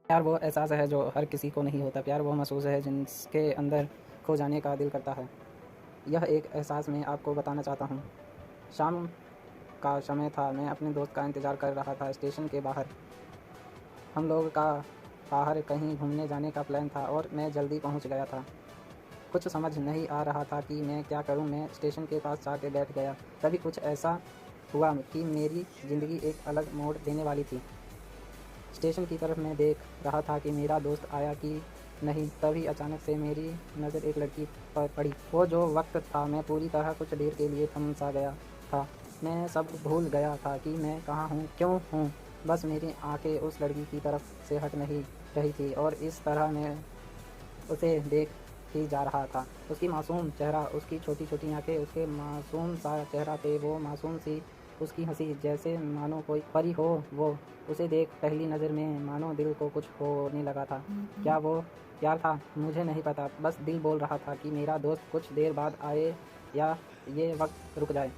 प्यार वो एहसास है जो हर किसी को नहीं होता। प्यार वो महसूस है जिसके अंदर खो जाने का दिल करता है। यह एक एहसास मैं आपको बताना चाहता हूँ। शाम का समय था, मैं अपने दोस्त का इंतज़ार कर रहा था स्टेशन के बाहर। हम लोग का बाहर कहीं घूमने जाने का प्लान था और मैं जल्दी पहुँच गया था। कुछ समझ नहीं आ रहा था कि मैं क्या करूँ। मैं स्टेशन के पास जाके बैठ गया। तभी कुछ ऐसा हुआ कि मेरी ज़िंदगी एक अलग मोड़ लेने वाली थी। स्टेशन की तरफ मैं देख रहा था कि मेरा दोस्त आया कि नहीं, तभी अचानक से मेरी नज़र एक लड़की पर पड़ी। वो जो वक्त था, मैं पूरी तरह कुछ देर के लिए थम सा गया था। मैं सब भूल गया था कि मैं कहाँ हूँ, क्यों हूँ। बस मेरी आंखें उस लड़की की तरफ से हट नहीं रही थी और इस तरह मैं उसे देख ही जा रहा था। उसकी मासूम चेहरा, उसकी छोटी-छोटी आँखें, उसके मासूम सा चेहरा पे वो मासूम सी उसकी हँसी, जैसे मानो कोई परी हो वो। उसे देख पहली नज़र में मानो दिल को कुछ होने लगा था। क्या वो प्यार था? मुझे नहीं पता। बस दिल बोल रहा था कि मेरा दोस्त कुछ देर बाद आए या ये वक़्त रुक जाए।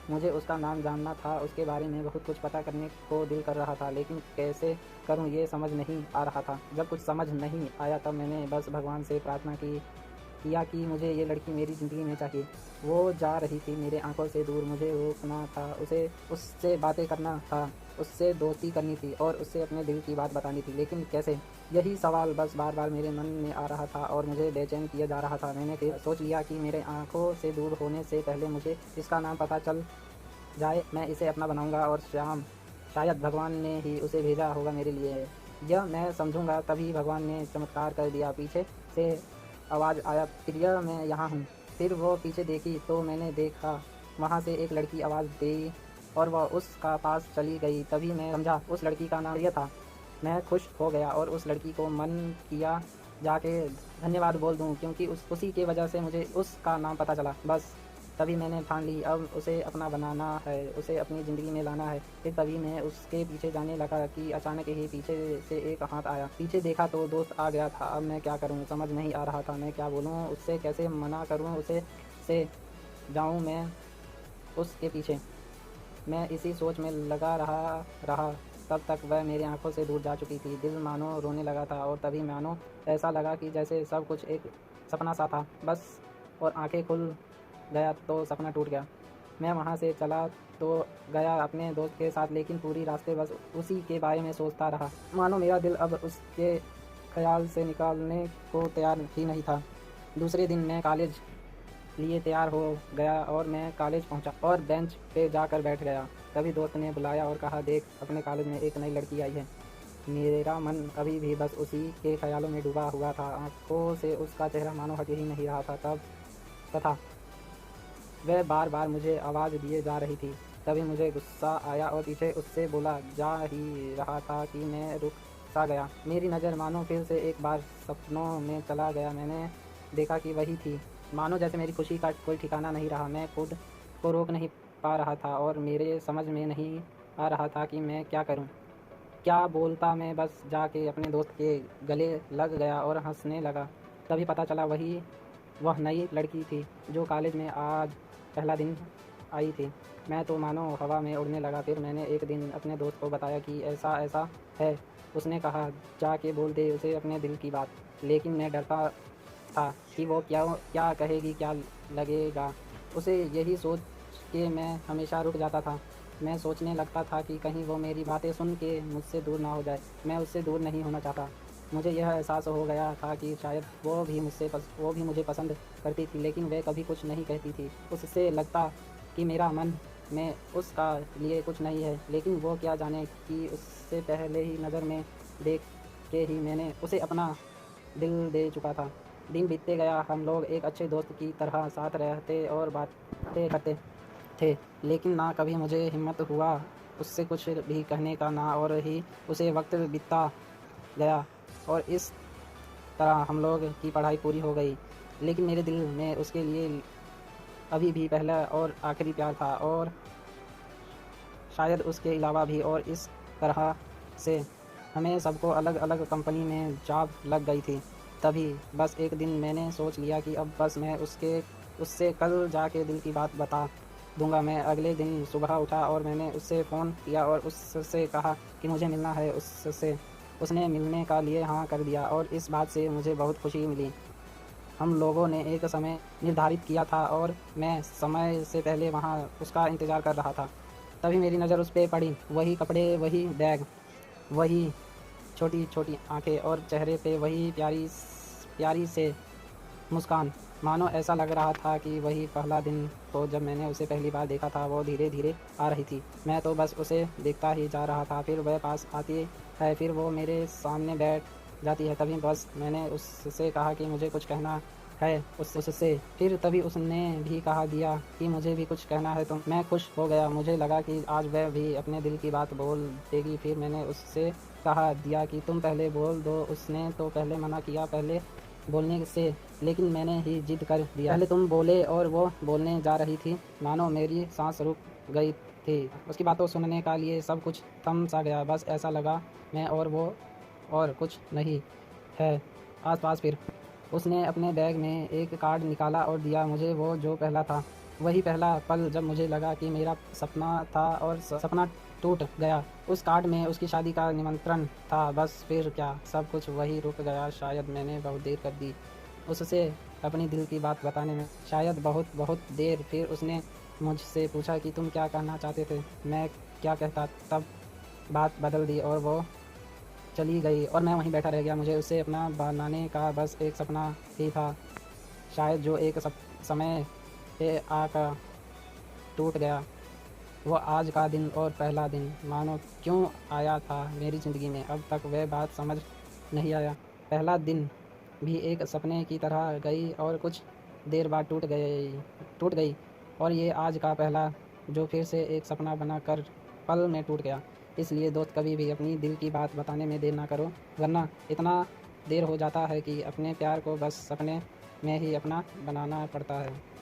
मुझे उसका नाम जानना था, उसके बारे में बहुत कुछ पता करने को दिल कर रहा था, लेकिन कैसे करूँ ये समझ नहीं आ रहा था। जब कुछ समझ नहीं आया तब मैंने बस भगवान से प्रार्थना किया कि मुझे ये लड़की मेरी ज़िंदगी में चाहिए। वो जा रही थी मेरे आँखों से दूर, मुझे रोकना था, उससे बातें करना था, उससे दोस्ती करनी थी और उससे अपने दिल की बात बतानी थी, लेकिन कैसे? यही सवाल बस बार-बार मेरे मन में आ रहा था और मुझे बेचैन किया जा रहा था। मैंने फिर सोच लिया कि मेरे आँखों से दूर होने से पहले मुझे इसका नाम पता चल जाए, मैं इसे अपना बनाऊँगा और शायद भगवान ने ही उसे भेजा होगा मेरे लिए। यह मैं समझूँगा, तभी भगवान ने चमत्कार कर दिया। पीछे से आवाज़ आया, प्रिया मैं यहाँ हूँ। फिर वो पीछे देखी तो मैंने देखा वहाँ से एक लड़की आवाज़ दी और वह उसका पास चली गई। तभी मैं समझा उस लड़की का नाम प्रिया था। मैं खुश हो गया और उस लड़की को मन किया जाके धन्यवाद बोल दूँ, क्योंकि उसी की वजह से मुझे उसका नाम पता चला। बस तभी मैंने ठान ली, अब उसे अपना बनाना है, उसे अपनी ज़िंदगी में लाना है। फिर तभी मैं उसके पीछे जाने लगा कि अचानक ही पीछे से एक हाथ आया। पीछे देखा तो दोस्त आ गया था। अब मैं क्या करूँ समझ नहीं आ रहा था। मैं क्या बोलूँ उससे, कैसे मना करूँ उसे से जाऊँ मैं उसके पीछे। मैं इसी सोच में लगा रहा तब तक वह मेरी आँखों से दूर जा चुकी थी। दिल मानो रोने लगा था और तभी मानो ऐसा लगा कि जैसे सब कुछ एक सपना सा था बस, और आँखें खुल गया तो सपना टूट गया। मैं वहाँ से चला तो गया अपने दोस्त के साथ, लेकिन पूरी रास्ते बस उसी के बारे में सोचता रहा। मानो मेरा दिल अब उसके ख़्याल से निकालने को तैयार ही नहीं था। दूसरे दिन मैं कॉलेज लिए तैयार हो गया और मैं कॉलेज पहुंचा और बेंच पे जाकर बैठ गया। तभी दोस्त ने बुलाया और कहा, देख अपने कॉलेज में एक नई लड़की आई है। मेरा मन अभी भी बस उसी के ख्यालों में डूबा हुआ था। आंखों से उसका चेहरा मानो हट ही नहीं रहा था। तथा वह बार बार मुझे आवाज़ दिए जा रही थी। तभी मुझे गुस्सा आया और पीछे उससे बोला जा ही रहा था कि मैं रुक सा गया। मेरी नज़र मानो फिर से एक बार सपनों में चला गया। मैंने देखा कि वही थी। मानो जैसे मेरी खुशी का कोई ठिकाना नहीं रहा। मैं खुद को रोक नहीं पा रहा था और मेरे समझ में नहीं आ रहा था कि मैं क्या करूं, क्या बोलता। मैं बस जाके अपने दोस्त के गले लग गया और हंसने लगा। तभी पता चला वह नई लड़की थी जो कॉलेज में आज पहला दिन आई थी। मैं तो मानो हवा में उड़ने लगा। फिर मैंने एक दिन अपने दोस्त को बताया कि ऐसा ऐसा है। उसने कहा जाके बोल दे उसे अपने दिल की बात। लेकिन मैं डरता था कि वो क्या क्या कहेगी, क्या लगेगा उसे। यही सोच के मैं हमेशा रुक जाता था। मैं सोचने लगता था कि कहीं वो मेरी बातें सुन के मुझसे दूर ना हो जाए। मैं उससे दूर नहीं होना चाहता। मुझे यह एहसास हो गया था कि शायद वो भी मुझे पसंद करती थी, लेकिन वह कभी कुछ नहीं कहती थी। उससे लगता कि मेरा मन में उसका लिए कुछ नहीं है, लेकिन वो क्या जाने कि उससे पहले ही नज़र में देख के ही मैंने उसे अपना दिल दे चुका था। दिन बीतते गया, हम लोग एक अच्छे दोस्त की तरह साथ रहते और बातें करते थे, लेकिन ना कभी मुझे हिम्मत हुआ उससे कुछ भी कहने का, ना और ही उसे वक्त बीतता गया और इस तरह हम लोग की पढ़ाई पूरी हो गई। लेकिन मेरे दिल में उसके लिए अभी भी पहला और आखिरी प्यार था, और शायद उसके अलावा भी। और इस तरह से हमें सबको अलग अलग कंपनी में जॉब लग गई थी। तभी बस एक दिन मैंने सोच लिया कि अब बस मैं उससे कल जाके दिल की बात बता दूंगा। मैं अगले दिन सुबह उठा और मैंने उससे फ़ोन किया और उससे कहा कि मुझे मिलना है उससे। उसने मिलने का लिए हाँ कर दिया और इस बात से मुझे बहुत खुशी मिली। हम लोगों ने एक समय निर्धारित किया था और मैं समय से पहले वहाँ उसका इंतज़ार कर रहा था। तभी मेरी नज़र उस पे पड़ी। वही कपड़े, वही बैग, वही छोटी-छोटी आँखें और चेहरे पे वही प्यारी से मुस्कान। मानो ऐसा लग रहा था कि वही पहला दिन तो जब मैंने उसे पहली बार देखा था, वो धीरे-धीरे आ रही थी। मैं तो बस उसे देखता ही जा रहा था। फिर वह पास आती है, फिर वो मेरे सामने बैठ जाती है। तभी बस मैंने उससे कहा कि मुझे कुछ कहना है उससे। फिर तभी उसने भी कहा दिया कि मुझे भी कुछ कहना है। तो मैं खुश हो गया। मुझे लगा कि आज वह भी अपने दिल की बात बोल देगी। फिर मैंने उससे कहा दिया कि तुम पहले बोल दो। उसने तो पहले मना किया पहले बोलने से, लेकिन मैंने ही जिद कर दिया। पहले तुम बोले और वो बोलने जा रही थी। मानो मेरी सांस रुक गई थी। उसकी बातों सुनने का लिए सब कुछ थम सा गया। बस ऐसा लगा मैं और वो और कुछ नहीं है आस-पास। फिर उसने अपने बैग में एक कार्ड निकाला और दिया मुझे, वो जो पहला था। वही पहला पल जब मुझे लगा कि मेरा सपना था और सपना टूट गया। उस कार्ड में उसकी शादी का निमंत्रण था। बस फिर क्या, सब कुछ वहीं रुक गया। शायद मैंने बहुत देर कर दी उससे अपनी दिल की बात बताने में, शायद बहुत बहुत देर। फिर उसने मुझसे पूछा कि तुम क्या कहना चाहते थे। मैं क्या कहता। तब बात बदल दी और वो चली गई और मैं वहीं बैठा रह गया। मुझे उसे अपना बनाने का बस एक सपना ही था, शायद जो एक समय पे आकर टूट गया। वो आज का दिन और पहला दिन मानो क्यों आया था मेरी ज़िंदगी में, अब तक वह बात समझ नहीं आया। पहला दिन भी एक सपने की तरह गई और कुछ देर बाद टूट गई और ये आज का पहला जो फिर से एक सपना बना कर पल में टूट गया। इसलिए दोस्त, कभी भी अपनी दिल की बात बताने में देर ना करो, वरना इतना देर हो जाता है कि अपने प्यार को बस सपने में ही अपना बनाना पड़ता है।